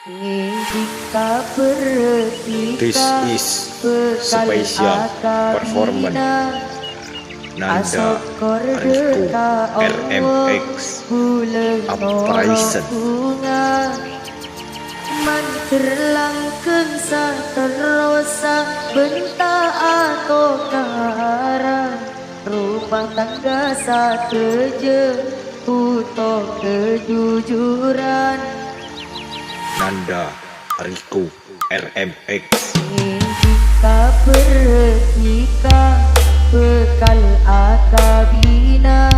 This is special performance Nanda Riku RMX Uprising Manterlangkeun saterosa benta atau karan rumah tangga sateje utuh kejujuran Nanda Riku RMX Jika bertika bekal akabina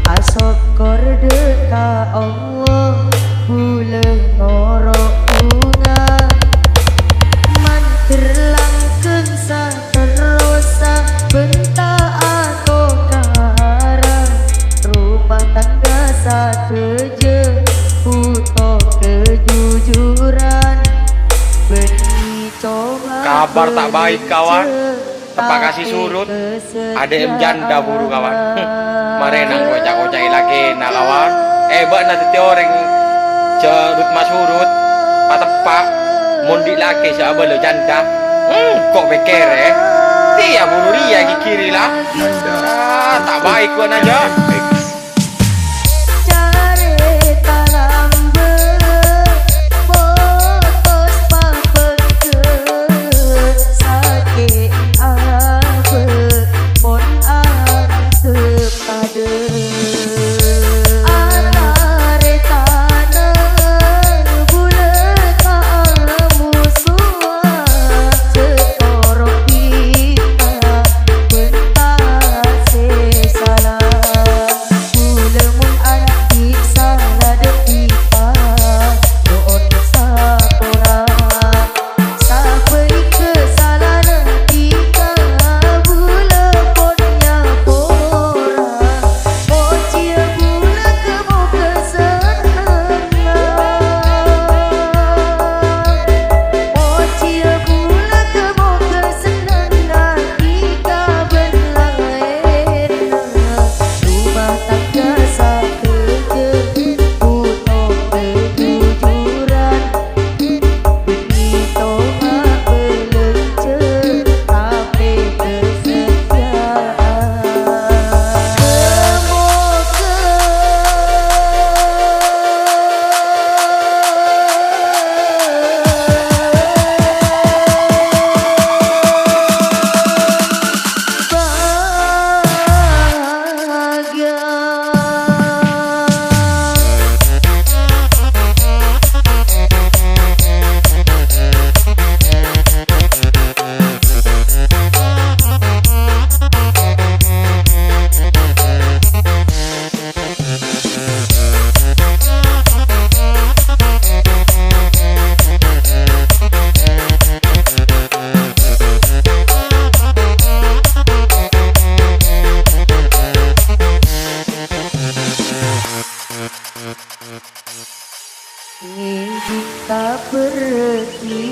asokor deka Allah bulan ngorok bunga manterlangkeun saterosa benta atau karan rumah tangga sateje utuh kejujuran benih coba kabar tak baik kawan, tepak kasih surut ADM janda buru kawan. Mari nang kocak-kocak lagi nak kawan. Bak nanti orang cerut mas surut patepak mundi lagi siapa lo janda. Kok pikir dia buru dia kiri lah. Tak baik gua aja.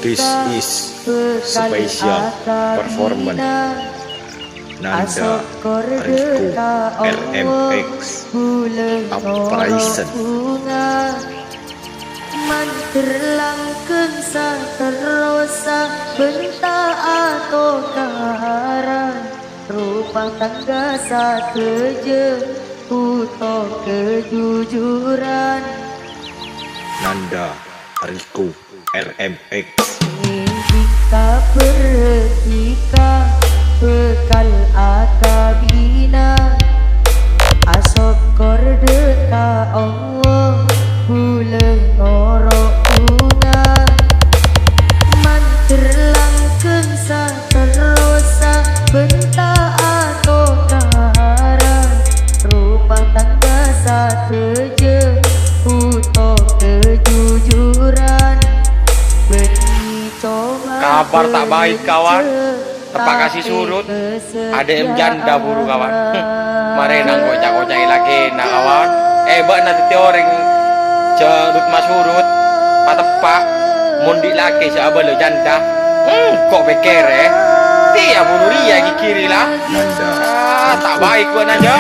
This is special performance Nanda Riku RMX Uprising manterlangkeun saterosa benta atau karan rumah tangga sateje utuh kejujuran Nanda Riku RMX Jika bertika bekal akabina asokor deka Allah bulan ngorok bunga manterlangkeun saterosa benta atau karan rumah tangga sateje utuh kejujuran benih coba Kabar tak baik kawan, tepak kasih surut ADM janda buru kawan. Mari nang kocak-kocak lagi nak kawan. Bak nanti orang cerut mas surut patepak mundi lagi siapa lo janda. Kok pikir dia buru dia kiri lah. Tak baik gua aja.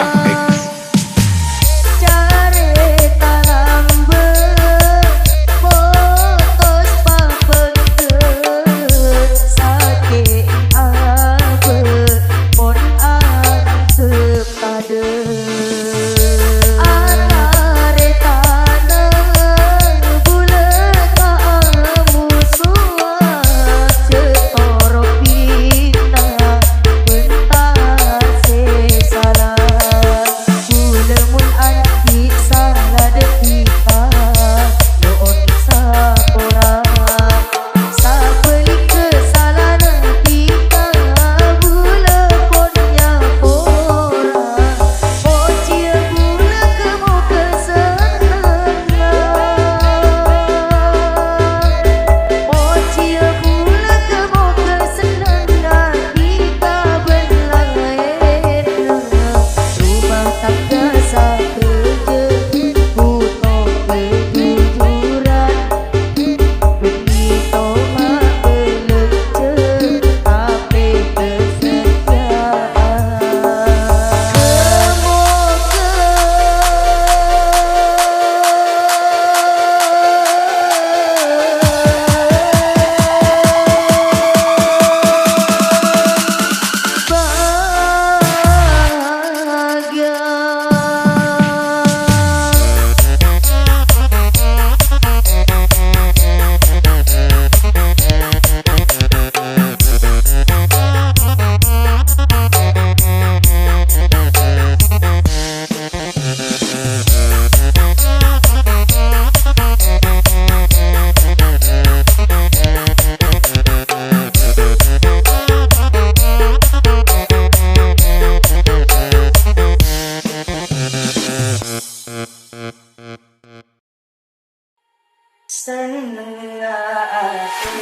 Seneng ate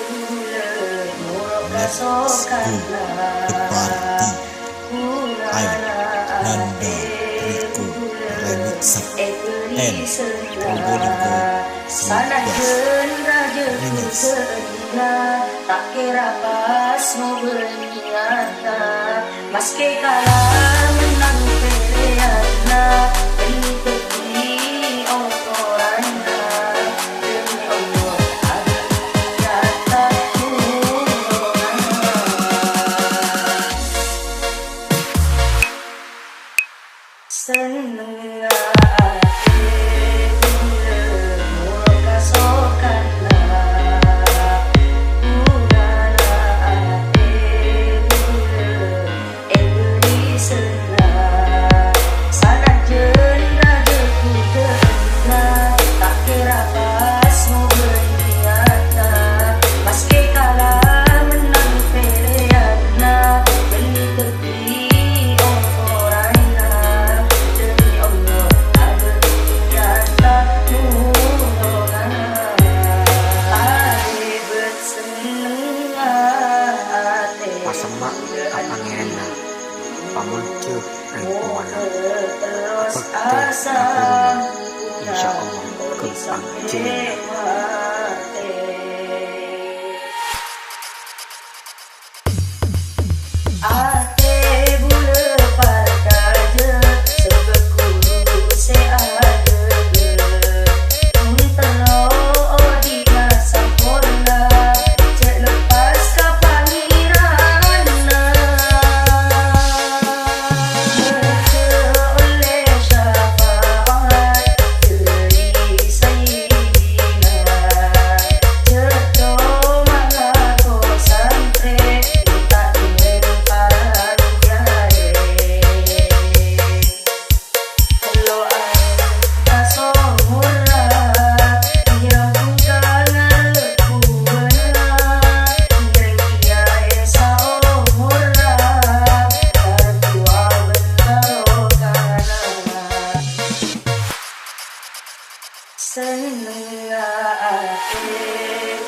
bulan murok kasokan Ayo, Nanda, Rico, Remix, N, Probolinggo, Sanak 19 raja Remix. kuterina tak kira pas mau berniata maske kalah menang peleana ini tepi otorana demi Allah ada nyata seneng ate bulan murok kasokan Pasemak kapangena pamuncul dan kuwana bekte kapuruna insya Allah kepang ate bule parkaje sebekuru se ade muntelo odina sampurna cek lepas kapangirana oleh syafaat dari sayyidina ceto malago santre minta dengan para kiai lo aso murah yang bukangan lekuana yang kiai sao murah berdua benarokana seneng ate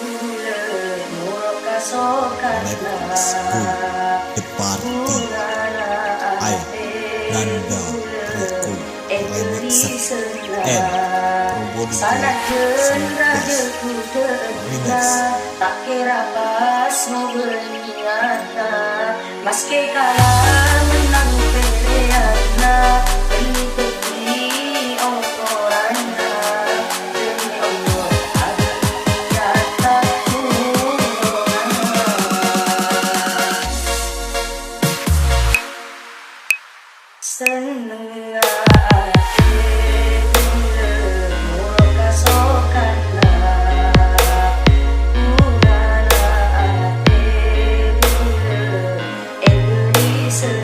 bulan murok kasokan Let's go, the party. Ayo, Nanda, Rico, Remix, N, Sanak Probolinggo, raja 19 kuterina tak kira pas mau berniata maske kalah menang peleana ini tepi otorana demi Allah ada nyata seneng ate bulan murok kasokan ate bulan Indonesia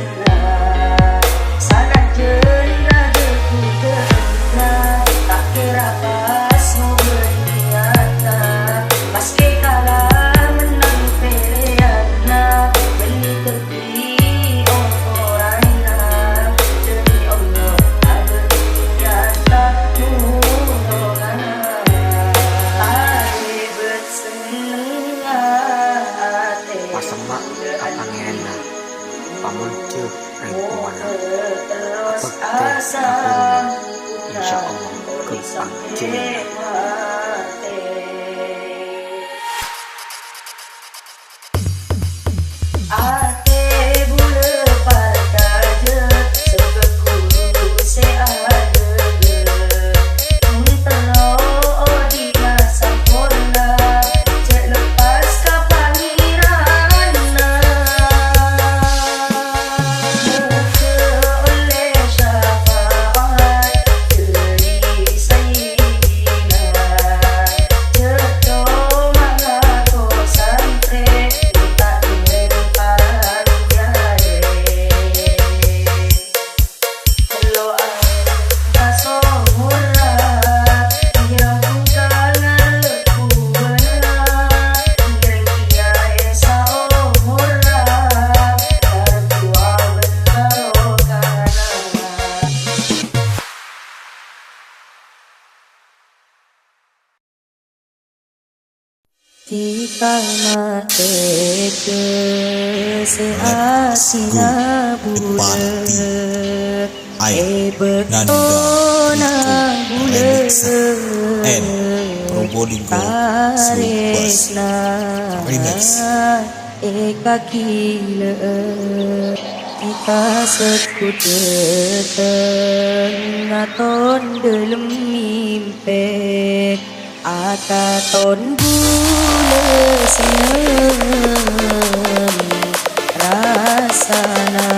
sanak Tika mate ke seasina bule Nanda Remix and Probolinggo Slupers Remix. Eka kila kita sekuteten aton dalam mimpi akaton bule seneng rasana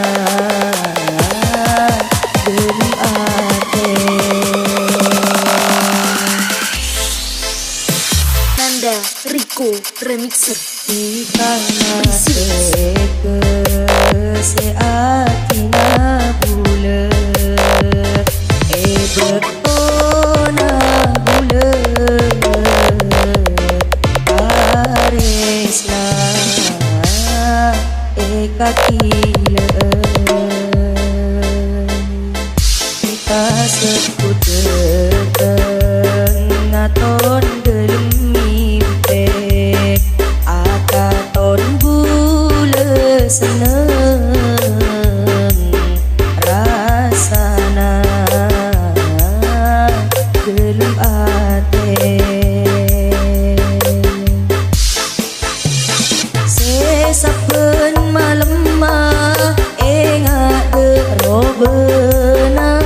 dalam ate. Nanda Rico Remixer. Ika mate ke seatina bule bekona bule aresna eka kila kita sekuteten aton dalam mimpi akaton bule seneng rasana dalam ate. Sesapen malam mah ingat robena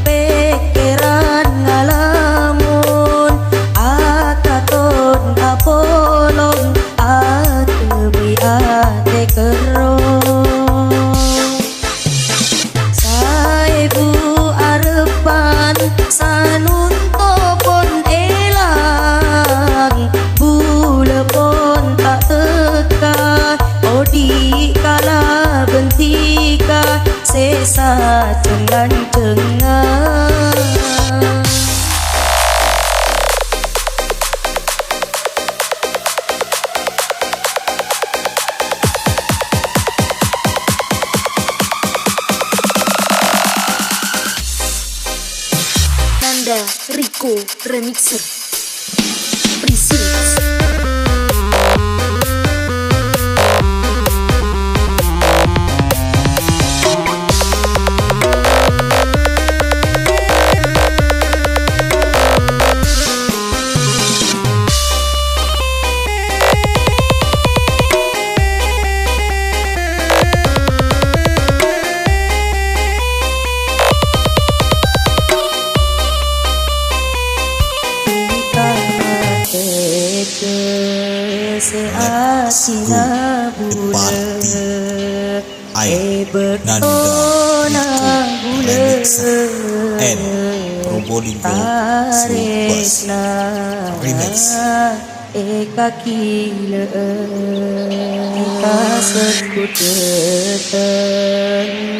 pikiran ngalamun akaton kapolong atebi ate kerong saibu arepan sanunto pon elang bule pon tak teka odi kala bentika sesa cengan-cengan. Nanda Rico Remixer. Presents. Seasina bule Nanda Remix and Probolinggo Slupers Remix. Eka kila kita sekuteten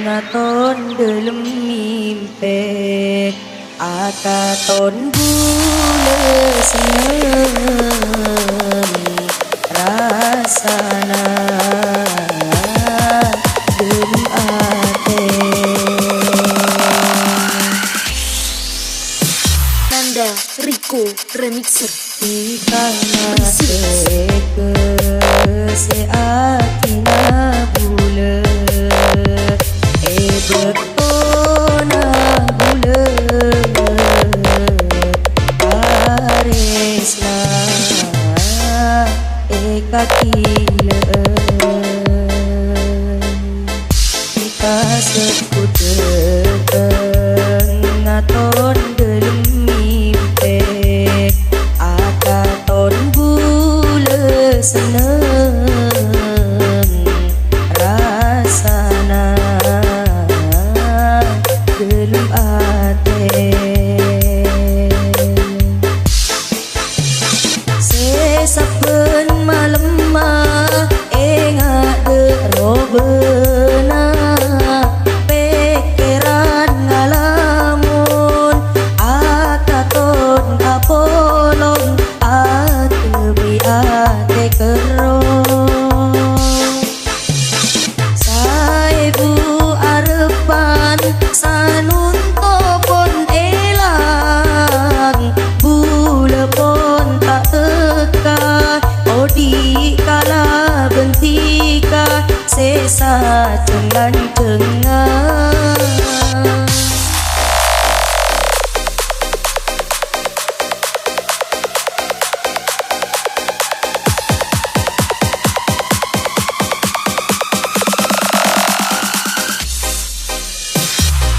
aton dalam mimpi akaton bule seneng rasana dalam ate. Nanda Rico Remixer. Tika mate ke seatina bule bekona bule aresna eka kila kita sekuteten aton dalam mimpi akaton bule seneng rasana dalam ate. Sesapen malam mah ingat robena dengan tengah.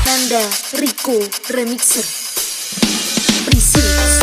Nanda Rico Remixer Presents.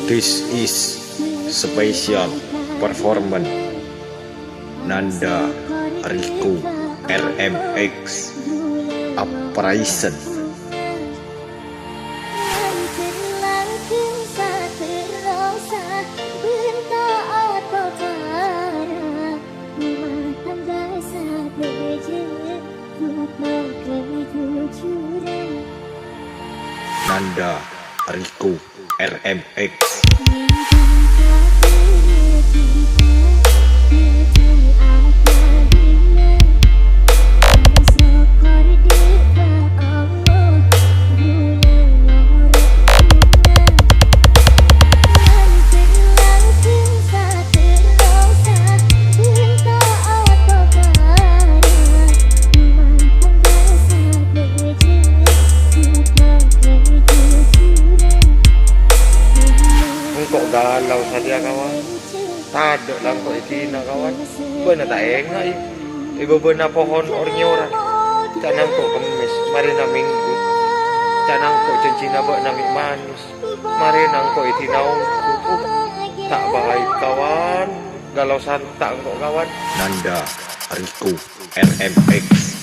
This is special performance Nanda Rico RMX Uprising. Nanda Rico RMX. Kok galau saja kawan, tak ada lang kok itina kawan. Benar tak enggak ibu benar pohon ornyoran. Canang kok kemis, mari na minggu. Canang kok cincina bak nami manis, mari nang kok itina ongku. Tak baik kawan, galau santak kok kawan. Nanda Rico RMX.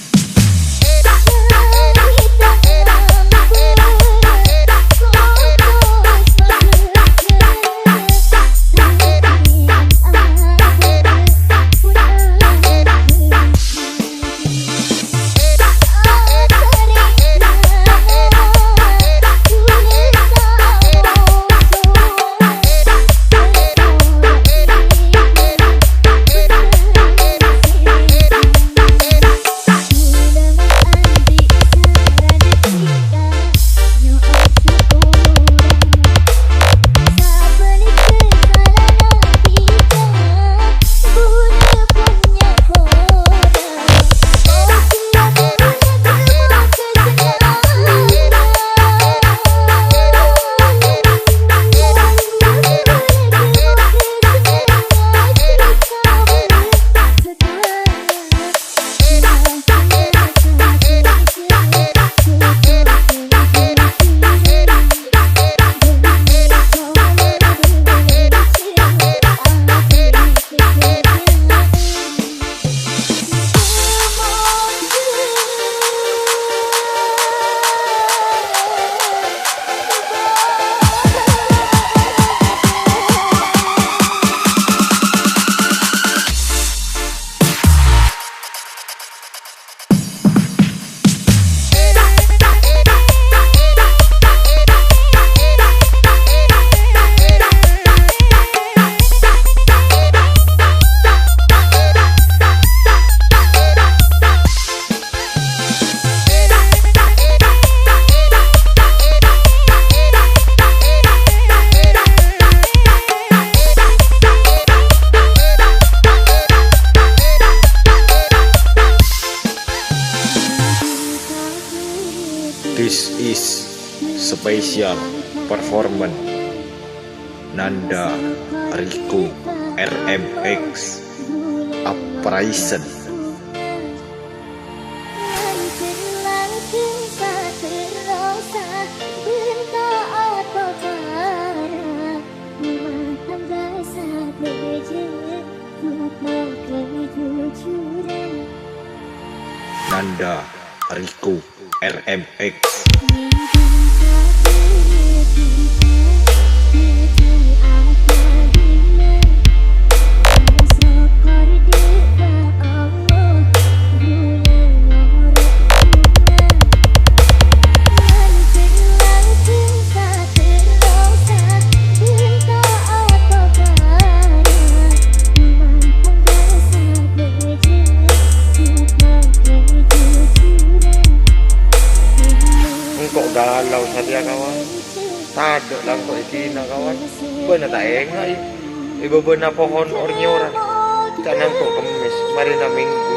This is special performance Nanda Rico RMX Uprising. Nanda Rico RMX. galau saja kawan. Tadok lang kok itina kawan. Bener tak enggak ya. Ibu bener pohon orang. Canang kok kemis, mari na minggu.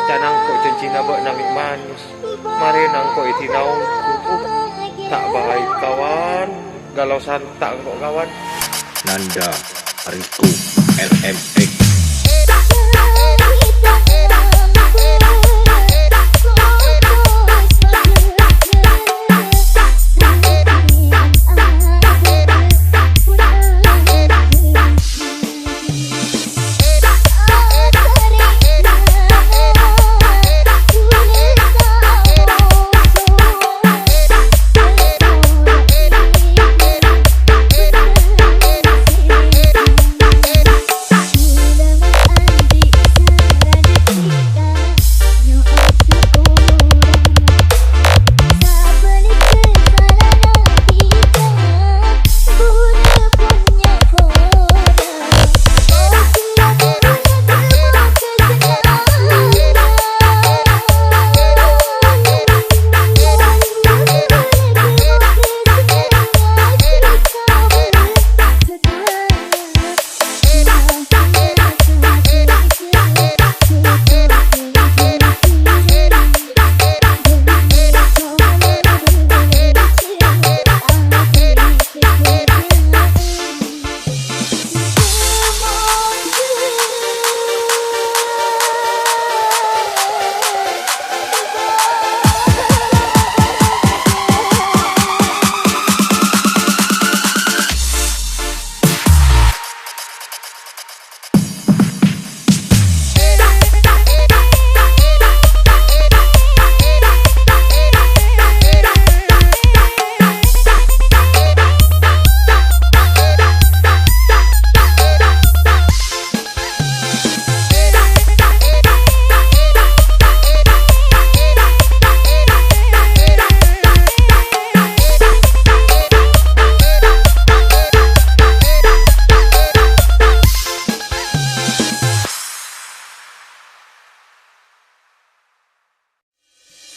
Canang kok cincina bak namik manis. Mari nang kok itina ongku. Tak baik kawan. Galau santak kok kawan. Nanda Rico RMX.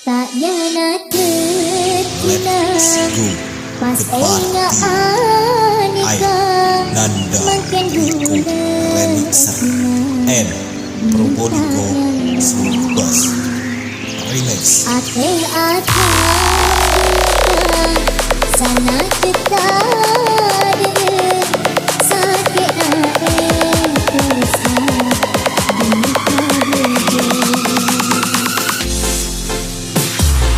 Tak yana terkina pas enga anika Nanda makan Rico Remixer and Probolinggo Subas Remix. ate ate sana kita sakit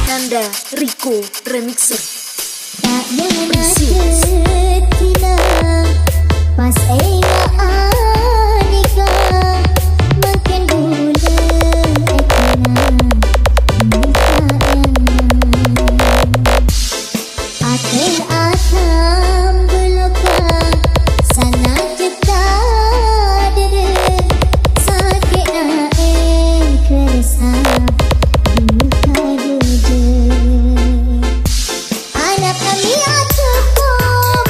Nanda Rico Remixer. tak yana terkina pas enga anika makan gula Akhir asam beloka sana kita dede sakit keresah duka dede anak kami atau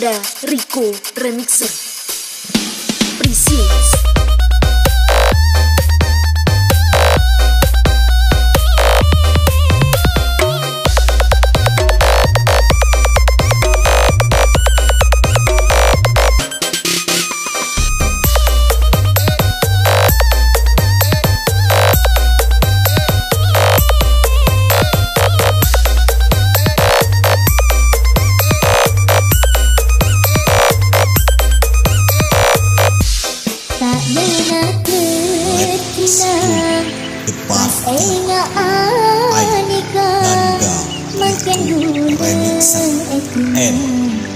Nanda Rico Remixer Precious. Tak pernah terkena The pas Party ingat Nanda makin Rico Remixer and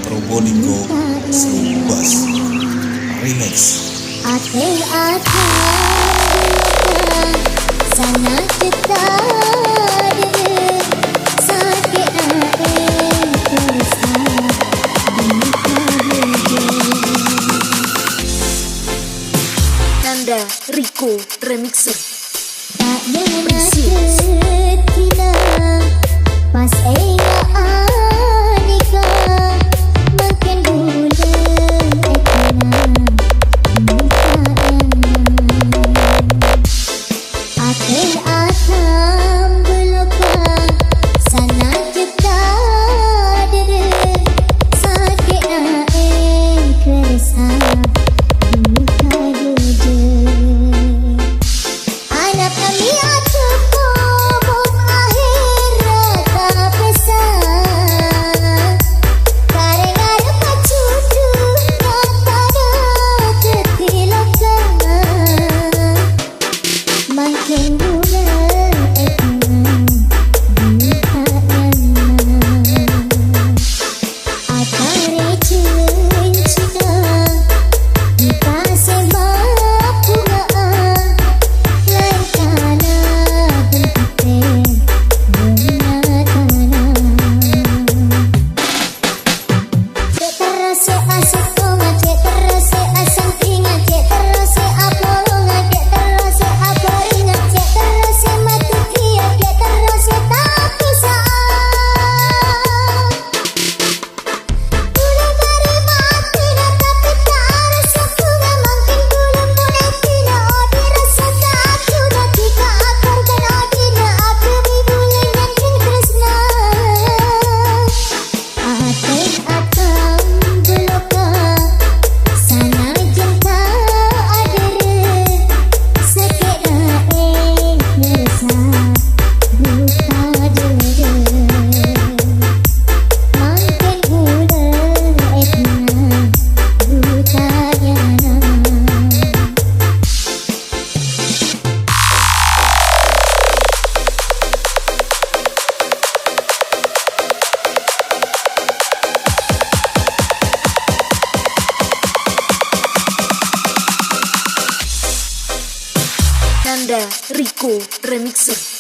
Probolinggo Slubas Remix. Ating akan sana kita dere sakit air terasa Nanda Rico Remixer tak pernah terkena pas ingat makin bulan ating akan berluka sana kita dere sakit air keresah buka jujur anak kami atau bom akhirat tak pesan karena lepas cucu yang tak ada ketilakan makin bulan buka akar cinta kita sebab bunga lain tanah berpikir bunga tanah cek terasa asik bunga cek terasa asam ingat cek terasa apa bunga cek terasa apa ingat cek terasa mati dia cek terasa tak bisa Boleh dari mati dan tapi tak rasa bunga makin bulan mulai tidak ada rasa tak sudah jika akar dan adina apa bulan dan tresna ating akan berluka sana cinta adere sakit air keresah buka jujur makin bulan buta yana Nanda Rico Remixer